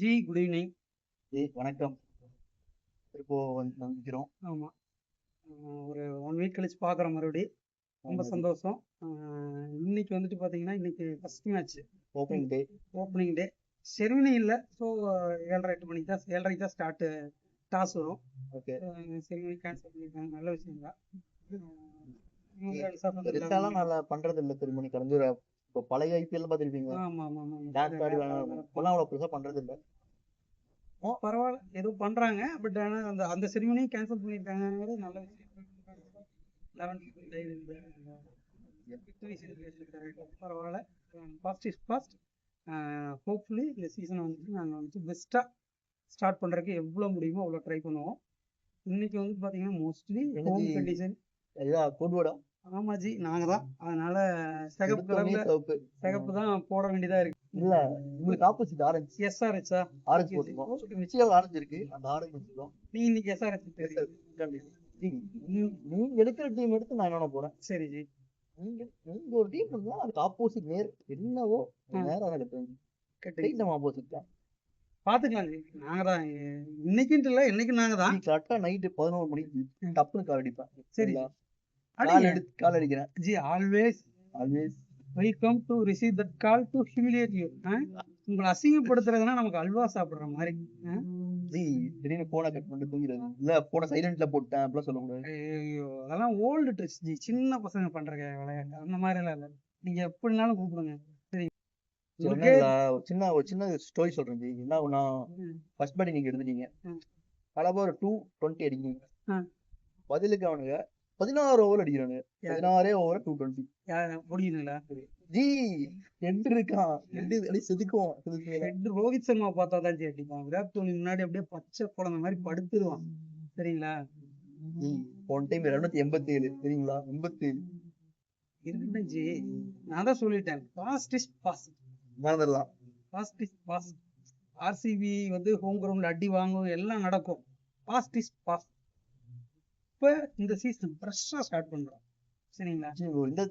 G good evening. வணக்கம். இப்போ வந்துக்கிறோம். ஆமாம், ஒரு 1 வீக் கழிச்சு பார்க்குறோம் மறுபடி. ரொம்ப சந்தோஷம். இன்னைக்கு வந்துட்டு பார்த்தீங்கன்னா, இன்னைக்கு ஃபர்ஸ்ட் மேட்ச் ஓப்பனிங் டே. செரிமனி இல்லை. ஸோ 7:30 8 மணிக்கு தான் 7:30க்கு தான் டாஸ் வரும். ஓகே, செரிமனி கேன்சல் பண்ணியிருக்காங்க. நல்ல விஷயம் தான். நல்லா பண்றது இல்ல திருமணி கலந்து. இப்போ பழைய ஐபிஎல் பார்த்துருப்பீங்க. டான்ஸ் ஆடி அவ்வளோ பெருசாக பண்றது இல்லை. பரவாயில்ல, ஏதோ பண்றாங்க. பட் ஆனால் அந்த செரிமனியும் கேன்சல் பண்ணியிருக்காங்கிறது நல்ல விஷயம். 11th பரவாயில்ல. Past is past. ஹோப்ஃபுல்லி இந்த சீசனை வந்துட்டு நாங்கள் வந்துட்டு பெஸ்ட்டாக ஸ்டார்ட் பண்ணுறதுக்கு எவ்வளோ முடியுமோ அவ்வளோ ட்ரை பண்ணுவோம். இன்னைக்கு வந்து பார்த்தீங்கன்னா மோஸ்ட்லி ஹோம் கண்டிஷன். ஆமாஜி, நாங்கள் தான். அதனால சிகப்பு தான் போட வேண்டியதாக இருக்கு. இல்ல, உங்களுக்கு ஆப்போசிட் ஆரஞ்சு. எஸ்ஆர்ஹெச்சா? ஆரஞ்சு போட்டுருக்கோம். நிச்சயம் ஆரஞ்சு இருக்கு. அந்த ஆரஞ்சு வச்சுக்கோம். நீ இன்னைக்கு எஸ்ஆர்ஹெச் நீங்க எடுக்கிற டீம் எடுத்து நான் என்ன போறேன். சரி ஜி, நீங்க ஒரு டீம் இருந்தா அதுக்கு ஆப்போசிட் நேர் என்னவோ நேரம் நம்ம ஆப்போசிட் தான் பாத்துக்கலாம் ஜி. நாங்க தான் இன்னைக்குன்ட்டு இல்லை, என்னைக்கு நாங்க தான். கரெக்டா நைட்டு 11 மணிக்கு டப்புன்னு கால் அடிப்பேன். சரி, கால் அடிக்கிறேன் G. Always welcome to receive that call to humiliate you. உங்களை அசிங்கப்படுத்துறதுன்னா நமக்கு அல்வா சாப்பிடுற மாதிரி. திடீர்னு போனை கட் பண்ணிட்டு தூங்கிறது இல்ல, போனை சைலண்ட்ல போட்டேன் அப்படிலாம் சொல்ல முடியாது. ஐயோ, அதெல்லாம் ஓல்டு ட்ரிக்ஸ் ஜி. சின்ன பசங்க பண்ற விளையாட்டு அந்த மாதிரி எல்லாம் இல்லை. நீங்க எப்படினாலும் கூப்பிடுங்க. சரி, ஒரு சின்ன ஸ்டோரி சொல்றேன் ஜி. என்ன ஃபர்ஸ்ட் பேட்டிங் நீங்க எடுத்துட்டீங்க, கலப்பா ஒரு 220 அடிக்கிறீங்க. பதிலுக்கு அவனுங்க 16 ஓவர் அடிக்கிறானு. 16 ஓவர் 220 முடியுங்களா ஜி? ஹெட் இருக்கான், ஹெட் செதுக்குவோம். ரோஹித் சர்மா பார்த்தா தான் ஜி அடிப்பான். விராட் கோலி முன்னாடி அப்படியே பச்சை குழந்தை மாதிரி படுத்துருவான். சரிங்களா? போன டைம் 287 சரிங்களா? 87 இருக்கட்டும் ஜி, நான் தான் சொல்லிட்டேன். Past is past. மறந்துடலாம். Past is past. ஆர்சிபி வந்து ஹோம் கிரவுண்ட்ல அடி வாங்கும், எல்லாம் நடக்கும். Past is past. இப்ப இந்த சீசன் ஃப்ரெஷ்ஷா ஸ்டார்ட் பண்றோம். சரிங்களா? இந்த